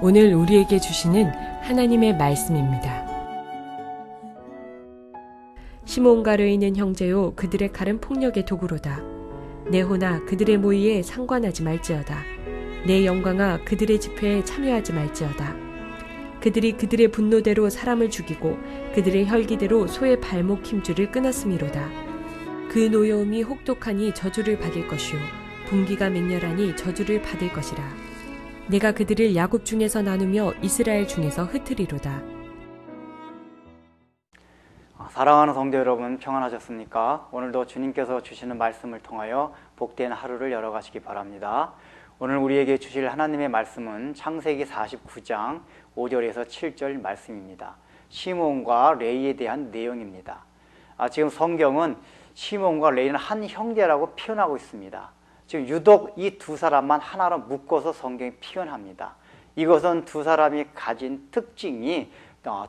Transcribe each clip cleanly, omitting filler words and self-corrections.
오늘 우리에게 주시는 하나님의 말씀입니다. 시몬과 르이는 형제요, 그들의 칼은 폭력의 도구로다. 내 호나 그들의 모의에 상관하지 말지어다. 내 영광아 그들의 집회에 참여하지 말지어다. 그들이 그들의 분노대로 사람을 죽이고 그들의 혈기대로 소의 발목 힘줄을 끊었음이로다. 그 노여움이 혹독하니 저주를 받을 것이요 분기가 맹렬하니 저주를 받을 것이라. 내가 그들을 야곱 중에서 나누며 이스라엘 중에서 흩으리로다. 사랑하는 성도 여러분, 평안하셨습니까? 오늘도 주님께서 주시는 말씀을 통하여 복된 하루를 열어가시기 바랍니다. 오늘 우리에게 주실 하나님의 말씀은 창세기 49장 5절에서 7절 말씀입니다. 시몬과 레이에 대한 내용입니다. 지금 성경은 시몬과 레이는 한 형제라고 표현하고 있습니다. 지금 유독 이 두 사람만 하나로 묶어서 성경이 표현합니다. 이것은 두 사람이 가진 특징이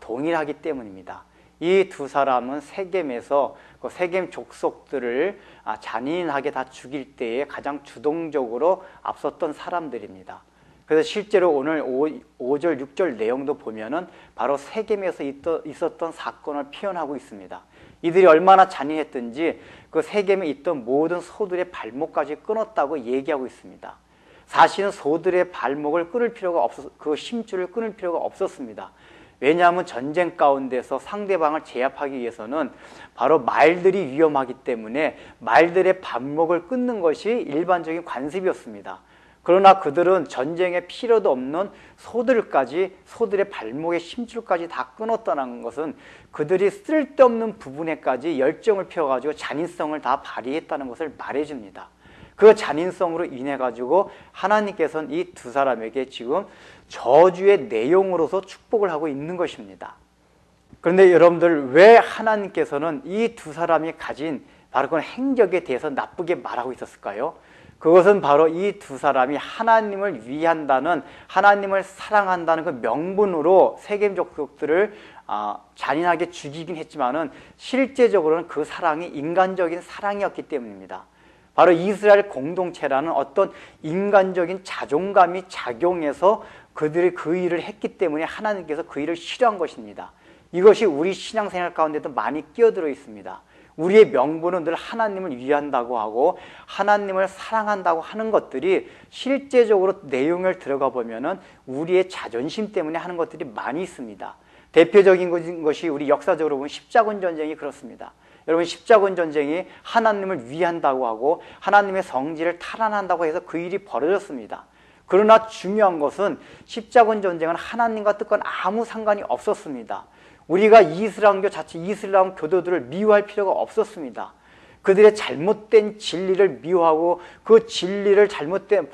동일하기 때문입니다. 이 두 사람은 세겜에서 그 세겜 족속들을 잔인하게 다 죽일 때에 가장 주동적으로 앞섰던 사람들입니다. 그래서 실제로 오늘 5절, 6절 내용도 보면은 바로 세겜에서 있었던 사건을 표현하고 있습니다. 이들이 얼마나 잔인했든지 그 세겜에 있던 모든 소들의 발목까지 끊었다고 얘기하고 있습니다. 사실은 소들의 발목을 끊을 필요가 그 심줄을 끊을 필요가 없었습니다. 왜냐하면 전쟁 가운데서 상대방을 제압하기 위해서는 바로 말들이 위험하기 때문에 말들의 발목을 끊는 것이 일반적인 관습이었습니다. 그러나 그들은 전쟁에 필요도 없는 소들의 발목의 심줄까지 다 끊었다는 것은 그들이 쓸데없는 부분에까지 열정을 피워가지고 잔인성을 다 발휘했다는 것을 말해줍니다. 그 잔인성으로 인해 가지고 하나님께서는 이 두 사람에게 지금 저주의 내용으로서 축복을 하고 있는 것입니다. 그런데 여러분들, 왜 하나님께서는 이 두 사람이 가진 바로 그 행적에 대해서 나쁘게 말하고 있었을까요? 그것은 바로 이 두 사람이 하나님을 위한다는, 하나님을 사랑한다는 그 명분으로 세겜 족속들을 잔인하게 죽이긴 했지만은 실제적으로는 그 사랑이 인간적인 사랑이었기 때문입니다. 바로 이스라엘 공동체라는 어떤 인간적인 자존감이 작용해서 그들이 그 일을 했기 때문에 하나님께서 그 일을 싫어한 것입니다. 이것이 우리 신앙생활 가운데도 많이 끼어들어 있습니다. 우리의 명분은 늘 하나님을 위한다고 하고 하나님을 사랑한다고 하는 것들이 실제적으로 내용을 들어가 보면은 우리의 자존심 때문에 하는 것들이 많이 있습니다. 대표적인 것이 우리 역사적으로 보면 십자군 전쟁이 그렇습니다. 여러분, 십자군 전쟁이 하나님을 위한다고 하고 하나님의 성질을 탈환한다고 해서 그 일이 벌어졌습니다. 그러나 중요한 것은 십자군 전쟁은 하나님과 뜻과는 아무 상관이 없었습니다. 우리가 이슬람교 자체 이슬람 교도들을 미워할 필요가 없었습니다. 그들의 잘못된 진리를 미워하고 그 진리를 잘못된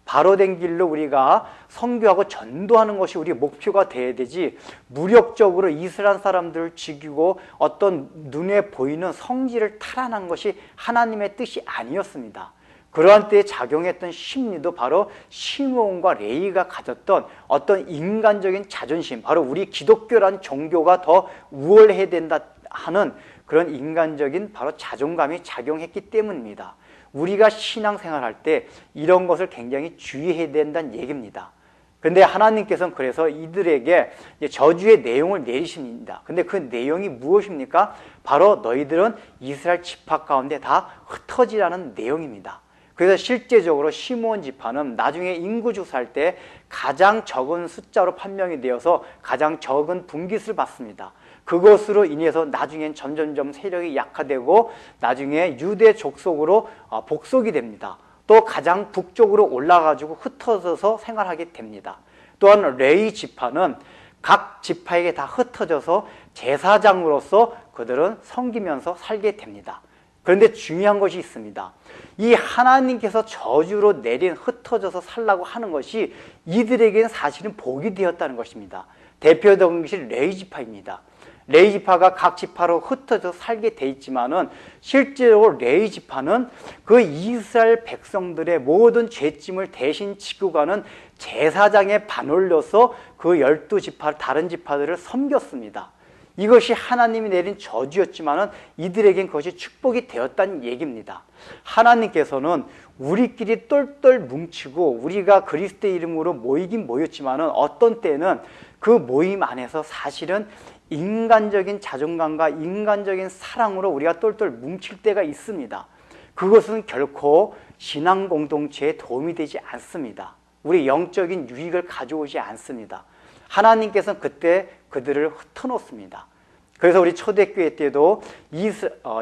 바로된 길로 우리가 선교하고 전도하는 것이 우리의 목표가 돼야 되지, 무력적으로 이스라엘 사람들을 죽이고 어떤 눈에 보이는 성질을 탈환한 것이 하나님의 뜻이 아니었습니다. 그러한 때에 작용했던 심리도 바로 시몬과 레이가 가졌던 어떤 인간적인 자존심, 바로 우리 기독교라는 종교가 더 우월해야 된다 하는 그런 인간적인 바로 자존감이 작용했기 때문입니다. 우리가 신앙생활할 때 이런 것을 굉장히 주의해야 된다는 얘기입니다. 그런데 하나님께서는 그래서 이들에게 저주의 내용을 내리십니다. 근데 그 내용이 무엇입니까? 바로 너희들은 이스라엘 지파 가운데 다 흩어지라는 내용입니다. 그래서 실제적으로 시므온 지파는 나중에 인구조사할 때 가장 적은 숫자로 판명이 되어서 가장 적은 분깃을 받습니다. 그것으로 인해서 나중엔 점점점 세력이 약화되고 나중에 유대 족속으로 복속이 됩니다. 또 가장 북쪽으로 올라가지고 흩어져서 생활하게 됩니다. 또한 레위 지파는 각 지파에게 다 흩어져서 제사장으로서 그들은 섬기면서 살게 됩니다. 그런데 중요한 것이 있습니다. 이 하나님께서 저주로 내린 흩어져서 살라고 하는 것이 이들에게는 사실은 복이 되었다는 것입니다. 대표적인 것이 레위 지파입니다. 레위 지파가 각 지파로 흩어져 살게 돼 있지만은 실제로 레위 지파는 그 이스라엘 백성들의 모든 죄짐을 대신 지고 가는 제사장에 반올려서 그 12지파 다른 지파들을 섬겼습니다. 이것이 하나님이 내린 저주였지만은 이들에겐 그것이 축복이 되었다는 얘기입니다. 하나님께서는 우리끼리 똘똘 뭉치고 우리가 그리스도의 이름으로 모이긴 모였지만은 어떤 때는 그 모임 안에서 사실은 인간적인 자존감과 인간적인 사랑으로 우리가 똘똘 뭉칠 때가 있습니다. 그것은 결코 신앙 공동체에 도움이 되지 않습니다. 우리 영적인 유익을 가져오지 않습니다. 하나님께서는 그때 그들을 흩어놓습니다. 그래서 우리 초대교회 때도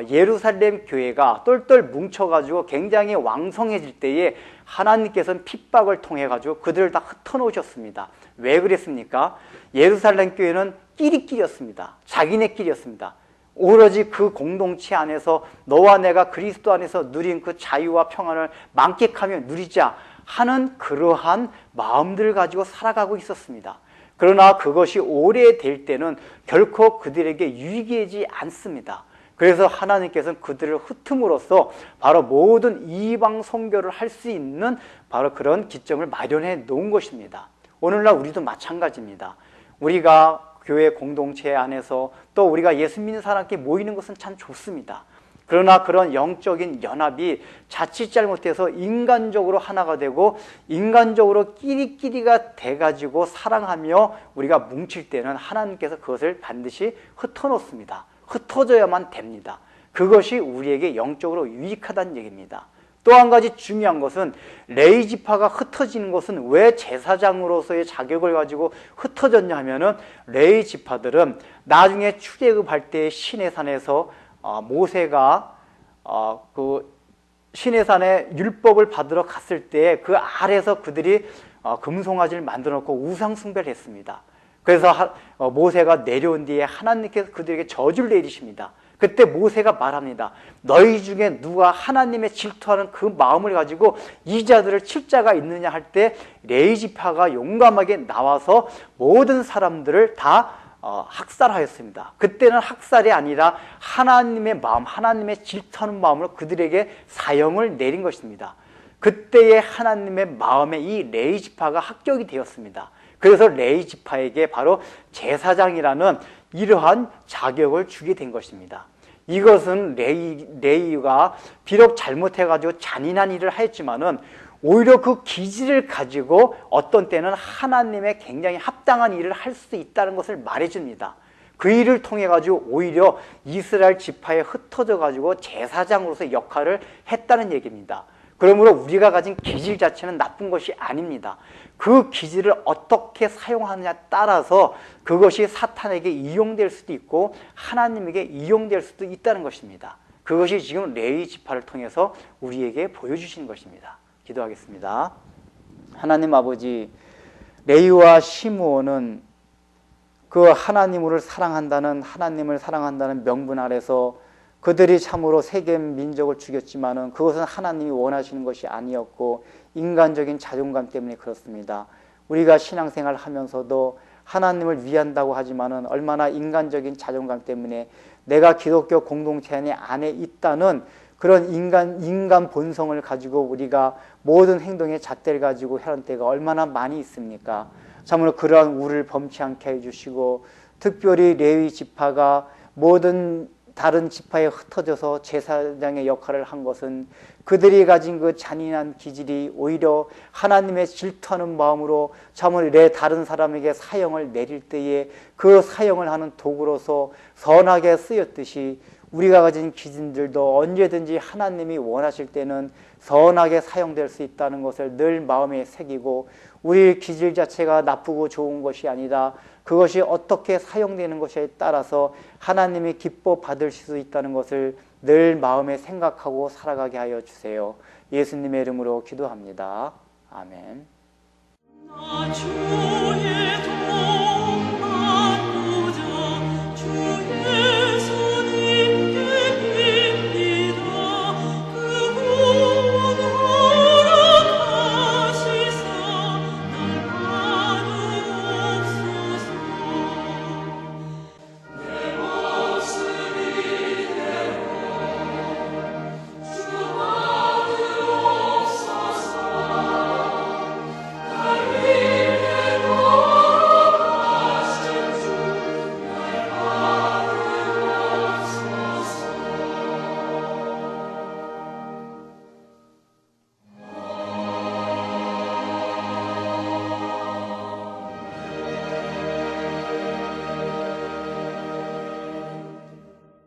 예루살렘 교회가 똘똘 뭉쳐가지고 굉장히 왕성해질 때에 하나님께서는 핍박을 통해가지고 그들을 다 흩어놓으셨습니다. 왜 그랬습니까? 예루살렘 교회는 끼리끼리였습니다. 자기네끼리였습니다. 오로지 그 공동체 안에서 너와 내가 그리스도 안에서 누린 그 자유와 평안을 만끽하며 누리자 하는 그러한 마음들을 가지고 살아가고 있었습니다. 그러나 그것이 오래될 때는 결코 그들에게 유익이지 않습니다. 그래서 하나님께서는 그들을 흩음으로써 바로 모든 이방 선교를 할 수 있는 바로 그런 기점을 마련해 놓은 것입니다. 오늘날 우리도 마찬가지입니다. 우리가 교회 공동체 안에서 또 우리가 예수 믿는 사람께 모이는 것은 참 좋습니다. 그러나 그런 영적인 연합이 자칫 잘못해서 인간적으로 하나가 되고 인간적으로 끼리끼리가 돼가지고 사랑하며 우리가 뭉칠 때는 하나님께서 그것을 반드시 흩어놓습니다. 흩어져야만 됩니다. 그것이 우리에게 영적으로 유익하다는 얘기입니다. 또 한 가지 중요한 것은 레위 지파가 흩어지는 것은 왜 제사장으로서의 자격을 가지고 흩어졌냐 하면은 레위 지파들은 나중에 출애굽할 때 시내산에서 모세가 그 시내산에 율법을 받으러 갔을 때 그 아래에서 그들이 금송아지를 만들어 놓고 우상 숭배를 했습니다. 그래서 모세가 내려온 뒤에 하나님께서 그들에게 저주를 내리십니다. 그때 모세가 말합니다. 너희 중에 누가 하나님의 질투하는 그 마음을 가지고 이 자들을 칠 자가 있느냐 할 때 레위 지파가 용감하게 나와서 모든 사람들을 다 학살하였습니다. 그때는 학살이 아니라 하나님의 마음, 하나님의 질투하는 마음으로 그들에게 사형을 내린 것입니다. 그때의 하나님의 마음에 이 레위 지파가 합격이 되었습니다. 그래서 레위 지파에게 바로 제사장이라는 이러한 자격을 주게 된 것입니다. 이것은 레위가 비록 잘못해가지고 잔인한 일을 하였지만은 오히려 그 기질을 가지고 어떤 때는 하나님의 굉장히 합당한 일을 할 수 있다는 것을 말해줍니다. 그 일을 통해 가지고 오히려 이스라엘 지파에 흩어져 가지고 제사장으로서 역할을 했다는 얘기입니다. 그러므로 우리가 가진 기질 자체는 나쁜 것이 아닙니다. 그 기질을 어떻게 사용하느냐에 따라서 그것이 사탄에게 이용될 수도 있고 하나님에게 이용될 수도 있다는 것입니다. 그것이 지금 레위 지파를 통해서 우리에게 보여주시는 것입니다. 기도하겠습니다. 하나님 아버지, 레위와 시므온은 그 하나님을 사랑한다는 명분 아래서 그들이 참으로 세겜 민족을 죽였지만은 그것은 하나님이 원하시는 것이 아니었고 인간적인 자존감 때문에 그렇습니다. 우리가 신앙생활 하면서도 하나님을 위한다고 하지만은 얼마나 인간적인 자존감 때문에 내가 기독교 공동체 안에 있다는 그런 인간 본성을 가지고 우리가 모든 행동의 잣대를 가지고 하는 때가 얼마나 많이 있습니까? 참으로 그러한 우를 범치 않게 해주시고 특별히 레위 지파가 모든 다른 지파에 흩어져서 제사장의 역할을 한 것은 그들이 가진 그 잔인한 기질이 오히려 하나님의 질투하는 마음으로 참으로 다른 사람에게 사형을 내릴 때에 그 사형을 하는 도구로서 선하게 쓰였듯이 우리가 가진 기질들도 언제든지 하나님이 원하실 때는 선하게 사용될 수 있다는 것을 늘 마음에 새기고 우리 기질 자체가 나쁘고 좋은 것이 아니다. 그것이 어떻게 사용되는 것에 따라서 하나님이 기뻐 받으실 수 있다는 것을 늘 마음에 생각하고 살아가게 하여 주세요. 예수님의 이름으로 기도합니다. 아멘.